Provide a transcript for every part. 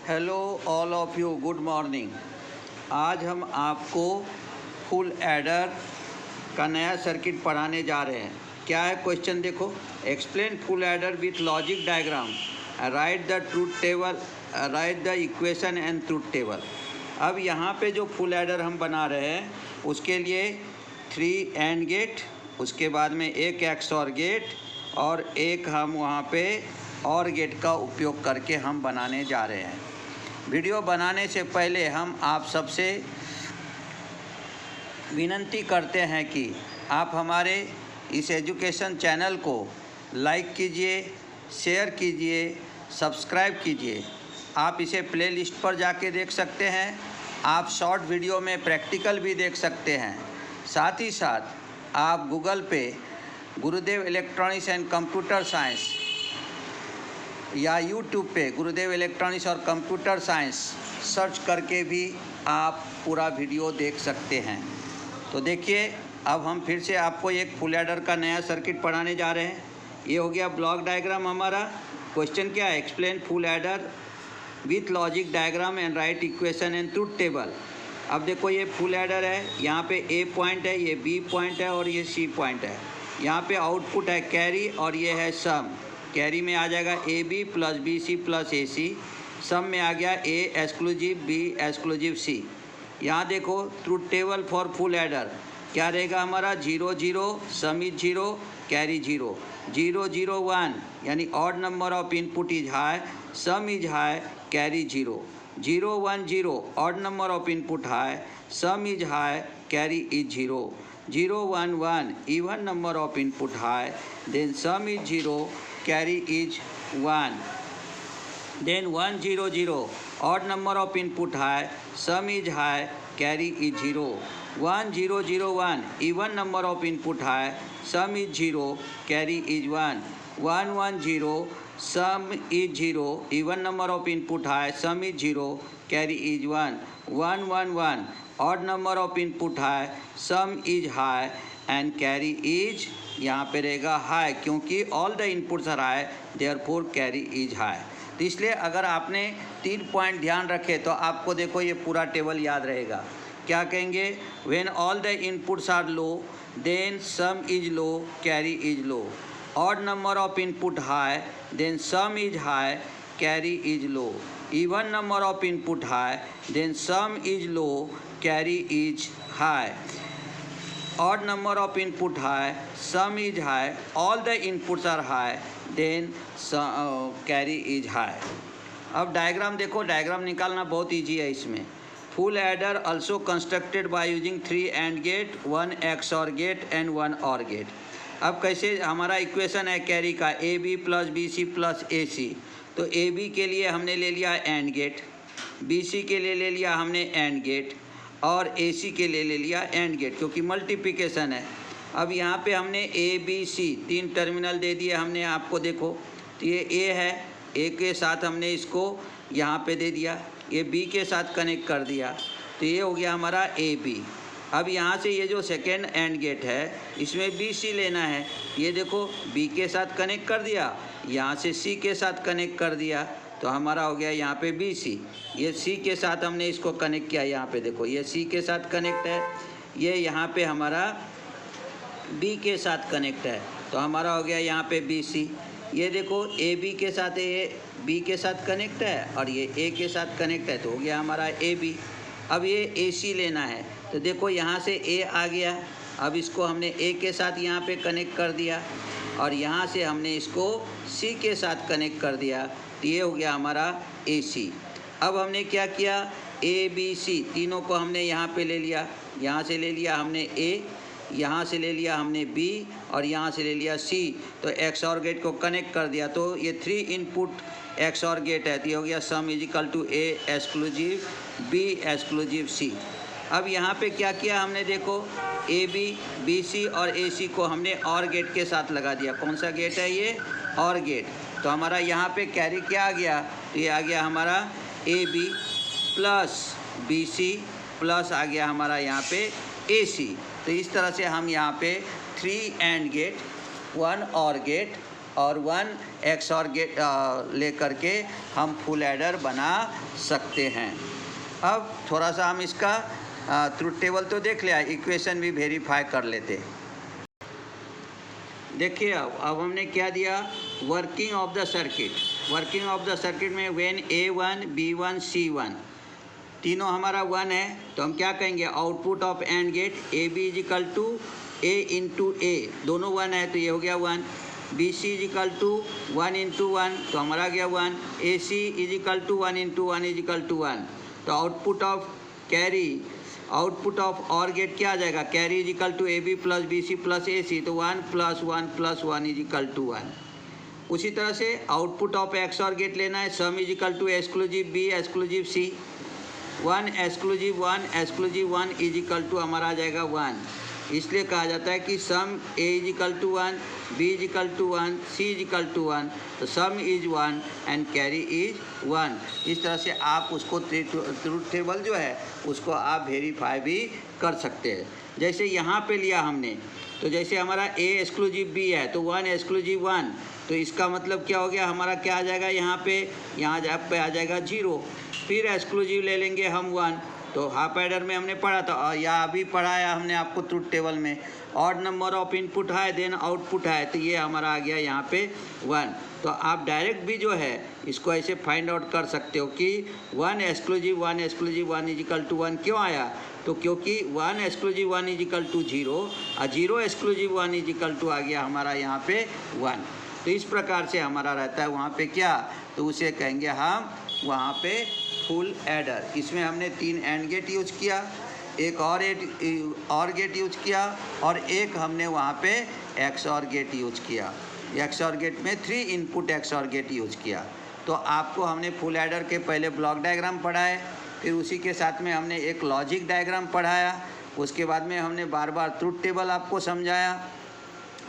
Hello all of you, good morning. आज हम आपको फुल एडर का नया सर्किट पढ़ाने जा रहे हैं। क्या है क्वेश्चन देखो, explain full adder with logic diagram, right the truth table, right the equation and truth table. अब यहाँ पे जो फुल एडर हम बना रहे हैं उसके लिए 3 एंड गेट, उसके बाद में एक एक्सऑर गेट और एक हम वहाँ पे और गेट का उपयोग करके हम बनाने जा रहे हैं। वीडियो बनाने से पहले हम आप सबसे विनती करते हैं कि आप हमारे इस एजुकेशन चैनल को लाइक कीजिए, शेयर कीजिए, सब्सक्राइब कीजिए। आप इसे प्लेलिस्ट पर जाके देख सकते हैं। आप शॉर्ट वीडियो में प्रैक्टिकल भी देख सकते हैं। साथ ही साथ आप गूगल पे गुरुदेव इलेक्ट्रॉनिक्स एंड कंप्यूटर साइंस या यूट्यूब पे गुरुदेव इलेक्ट्रॉनिक्स और कंप्यूटर साइंस सर्च करके भी आप पूरा वीडियो देख सकते हैं। तो देखिए, अब हम फिर से आपको एक फुल एडर का नया सर्किट पढ़ाने जा रहे हैं। ये हो गया ब्लॉक डायग्राम हमारा। क्वेश्चन क्या है, explain full adder with logic diagram and right equation and truth table. अब देखो, ये फुल एडर है, यहाँ पे ए पॉइंट है, ये बी पॉइंट है और ये सी पॉइंट है। यहाँ पे आउटपुट है कैरी और ये है सम। कैरी में आ जाएगा A B plus B C plus A C. Sum में आ गया A exclusive B exclusive C. यहाँ देखो, truth table for full adder क्या रहेगा हमारा, 0 0, सम इज 0, कैरी 0, 0 0 1 यानी odd number of input is high, sum is high, carry 0, 0 1 0 odd number of input high, sum is high, carry is 0, 0 1 1 even number of input high, then sum is 0, carry is 1. Then 1 0 0 odd number of input high, sum is high, carry is 0, 1 0 0 1 even number of input high, sum is 0, carry is 1, 1 1 0 sum is 0, even number of input high, sum is 0, carry is 1, 1 1 1 odd number of input high, sum is high and carry is यहाँ पे रहेगा high, क्योंकि all the inputs are high, therefore carry is high. तो इसलिए अगर आपने 3 point ध्यान रखे तो आपको देखो ये पूरा टेबल याद रहेगा। क्या कहेंगे, when all the inputs are low then sum is low, carry is low. Odd number of input high then sum is high, carry is low. even number of input high, then sum is low, carry is high. Odd number of input high, sum is high, all the inputs are high, then carry is high. अब diagram देखो, diagram निकालना बहुत easy है इसमें। Full adder also constructed by using 3 AND gate, 1 XOR gate and 1 OR gate. अब कैसे हमारा equation है कैरी का, A B plus B C plus A C. तो ए बी के लिए हमने ले लिया एंड गेट, बी सी के लिए ले लिया हमने एंड गेट और ए सी के लिए ले लिया एंड गेट, क्योंकि मल्टीप्लिकेशन है। अब यहाँ पे हमने ए बी सी 3 टर्मिनल दे दिए हमने आपको। देखो, तो ये ए है, ए के साथ हमने इसको यहाँ पे दे दिया, ये बी के साथ कनेक्ट कर दिया, तो ये हो गया हमारा ए बी। अब यहाँ से ये जो सेकेंड एंड गेट है इसमें बी सी लेना है। ये देखो, बी के साथ कनेक्ट कर दिया, यहाँ से सी के साथ कनेक्ट कर दिया, तो हमारा हो गया यहाँ पे बी सी। ये सी के साथ हमने इसको कनेक्ट किया, यहाँ पे देखो ये सी के साथ कनेक्ट है, ये यहाँ पे हमारा बी के साथ कनेक्ट है, तो हमारा हो गया यहाँ पे बी सी। ये देखो, ए बी के साथ ये बी के साथ कनेक्ट है और ये ए के साथ कनेक्ट है, तो हो गया हमारा ए बी। अब ये ए सी लेना है, तो देखो यहाँ से ए आ गया, अब इसको हमने ए के साथ यहाँ पे कनेक्ट कर दिया और यहाँ से हमने इसको सी के साथ कनेक्ट कर दिया, तो ये हो गया हमारा ए सी। अब हमने क्या किया, ए बी सी तीनों को हमने यहाँ पे ले लिया, यहाँ से ले लिया हमने ए, यहाँ से ले लिया हमने बी और यहाँ से ले लिया सी, तो एक्स और गेट को कनेक्ट कर दिया, तो ये 3 इनपुट एक्स और गेट है, तो ये हो गया sum is equal to A exclusive B exclusive C. अब यहाँ पे क्या किया हमने, देखो ए बी बी सी और ए सी को हमने और गेट के साथ लगा दिया। कौन सा गेट है ये, और गेट। तो हमारा यहाँ पे कैरी क्या आ गया, तो ये आ गया हमारा A B plus B C plus आ गया हमारा यहाँ पे ए सी। तो इस तरह से हम यहाँ पे 3 AND गेट, 1 OR गेट और 1 XOR गेट ले करके हम फुल एडर बना सकते हैं। अब थोड़ा सा हम इसका ट्रुथ टेबल तो देख लिया, इक्वेशन भी वेरीफाई कर लेते। देखिए अब हमने क्या दिया, working of the circuit. Working of the circuit में व्हेन A1 B1 C1 तीनों हमारा 1 है, तो हम क्या कहेंगे, output of and gate AB is equal to A into A, दोनों 1 है तो ये हो गया 1। BC is equal to 1 into 1 तो हमारा गया 1। AC is equal to 1 into 1 is equal to 1। तो output of carry, output of और गेट क्या आ जाएगा, carry is equal to AB plus BC plus AC, तो 1 plus 1 plus 1 is equal to 1। उसी तरह से आउटपुट ऑफ XOR गेट लेना है, sum is equal to exclusive B exclusive C, 1 exclusive 1 is equal to हमारा आ जाएगा 1। इसलिए कहा जाता है कि sum A is equal to 1, B is equal to 1, C is equal to 1, तो sum is 1 and carry is 1। इस तरह से आप उसको ट्रुथ टेबल जो है उसको आप वेरीफाई भी कर सकते हैं। जैसे यहाँ पे लिया हमने, तो जैसे हमारा A एक्सक्लूसिव B है तो 1 एक्सक्लूसिव 1, तो इसका मतलब क्या हो गया, हमारा क्या आ जाएगा यहाँ पे आ जाएगा 0। फिर एक्सक्लूसिव ले लेंगे हम 1, तो हाफ एडर में हमने पढ़ा था या अभी पढ़ाया हमने आपको ट्रुथ टेबल में, ऑड नंबर ऑफ इनपुट है देन आउटपुट है, तो ये हमारा आ गया यहाँ पे 1। तो आप डायरेक्ट भी जो है इसको ऐसे फाइंड आउट कर सकते हो कि 1 एक्सक्लूसिव 1 इज इक्वल टू 1 क्यों आया, तो क्योंकि 1 एक्सक्लूसिव 1 इज इक्वल टू 0 और 0 एक्सक्लूसिव 1 इज इक्वल टू आ गया हमारा यहाँ पे 1। तो इस प्रकार से हमारा रहता है वहाँ पे क्या, तो उसे कहेंगे हम वहाँ पे फुल एडर। इसमें हमने 3 एंड गेट यूज किया, एक और गेट यूज किया और एक हमने वहाँ पे XOR गेट यूज किया। XOR गेट में 3 इनपुट XOR गेट यूज किया। तो आपको हमने फुल एडर के पहले ब्लॉक डायग्राम पढ़ाए, फिर उसी के साथ में हमने एक लॉजिक डायग्राम पढ़ाया, उसके बाद में हमने बार बार ट्रुथ टेबल आपको समझाया,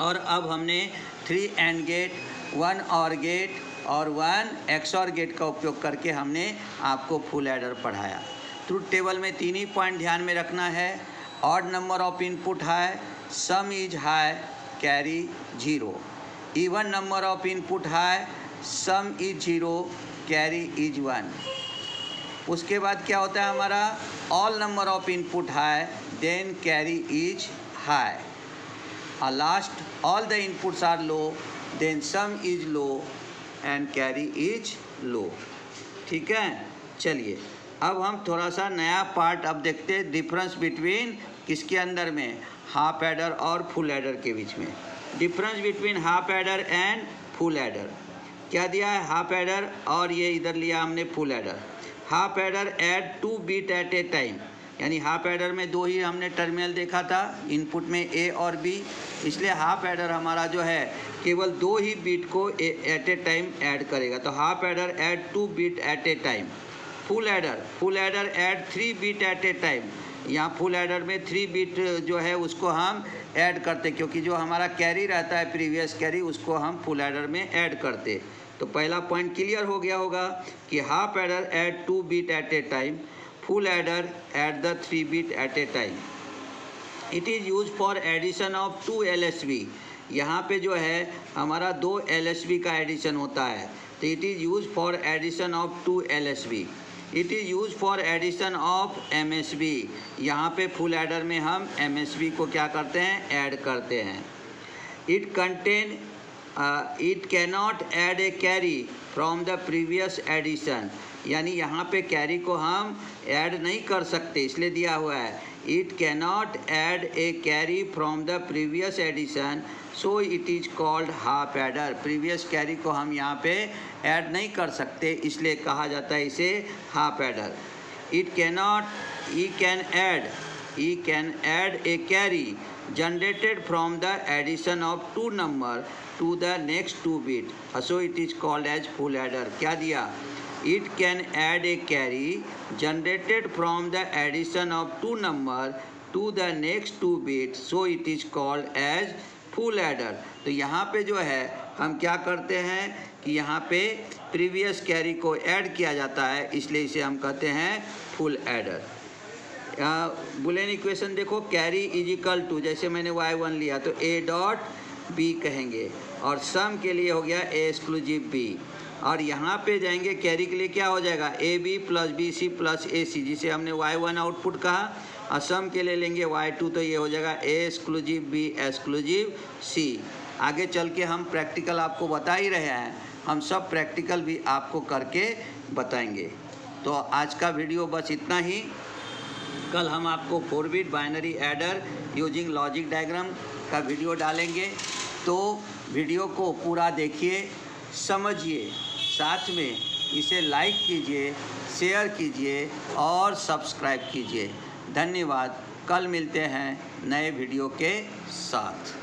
और अब हमने 3 एंड गेट, 1 OR गेट और 1 XOR गेट का उपयोग करके हमने आपको फुल एडर पढ़ाया। ट्रुथ टेबल में 3 ही पॉइंट ध्यान में रखना है, odd number of input high, sum is high, carry 0। Even number of input high, sum is 0, carry is 1। उसके बाद क्या होता है हमारा, all number of input high then carry is high, last all the inputs are low then sum is low and carry is low. ठीक है, चलिए अब हम थोड़ा सा नया पार्ट अब देखते हैं, डिफरेंस बिटवीन किसके अंदर में, हाफ एडर और फुल एडर के बीच में। Difference between half adder and full adder क्या दिया है, हाफ एडर और ये इधर लिया हमने full adder. Half adder add 2 bit at a time, यानी हाफ एडर में 2 ही हमने टर्मिनल देखा था, इनपुट में A और B, इसलिए हाफ एडर हमारा जो है केवल 2 ही बीट को एट ए टाइम ऐड करेगा, तो half adder add 2 bit at a time. Full adder add 3 bit at a time, यहाँ फुल एडर में 3 बीट जो है उसको हम ऐड करते, क्योंकि जो हमारा कैरी रहता है प्रीवियस कैरी उसको हम फुल एडर में ऐड करते। तो पहला पॉइंट क्लियर हो गया होगा कि half adder add 2 bit at a time, full adder at the 3 bit at a time. It is used for addition of 2 LSB. यहाँ पे जो है हमारा 2 LSB का एडिशन होता है, तो it is used for addition of 2 LSB. It is used for addition of MSB. यहाँ पे फुल एडर में हम MSB को क्या करते हैं, ऐड करते हैं। It cannot add a carry from the previous addition. यानी यहाँ पे कैरी को हम ऐड नहीं कर सकते, इसलिए दिया हुआ है it cannot add a carry from the previous addition, so it is called half adder. Previous carry को हम यहाँ पे ऐड नहीं कर सकते, इसलिए कहा जाता है इसे half adder. It can add a carry generated from the addition of 2 number to the next 2 bit, so it is called as full adder. क्या दिया, it can add a carry generated from the addition of 2 number to the next 2 bit, so it is called as full adder. तो यहाँ पे जो है हम क्या करते हैं कि यहाँ पे प्रीवियस कैरी को ऐड किया जाता है, इसलिए इसे हम कहते हैं फुल एडर। बुलियन इक्वेशन देखो, कैरी इज इक्वल टू, जैसे मैंने y1 लिया तो a डॉट b कहेंगे, और सम के लिए हो गया ए एक्सक्लूसिव बी। और यहाँ पे जाएंगे कैरी के लिए, क्या हो जाएगा A B plus B C plus A C, जिसे हमने y1 आउटपुट कहा। और सम के लिए लेंगे y2, तो ये हो जाएगा ए एक्सक्लूसिव बी एक्सक्लूसिव सी। आगे चल के हम प्रैक्टिकल आपको बता ही रहे हैं, हम सब प्रैक्टिकल भी आपको करके बताएंगे। तो आज का वीडियो बस इतना ही। कल हम आपको 4 bit binary adder using logic diagram का वीडियो डालेंगे, तो वीडियो को पूरा देखिए, समझिए, साथ में इसे लाइक कीजिए, शेयर कीजिए और सब्सक्राइब कीजिए। धन्यवाद। कल मिलते हैं नए वीडियो के साथ।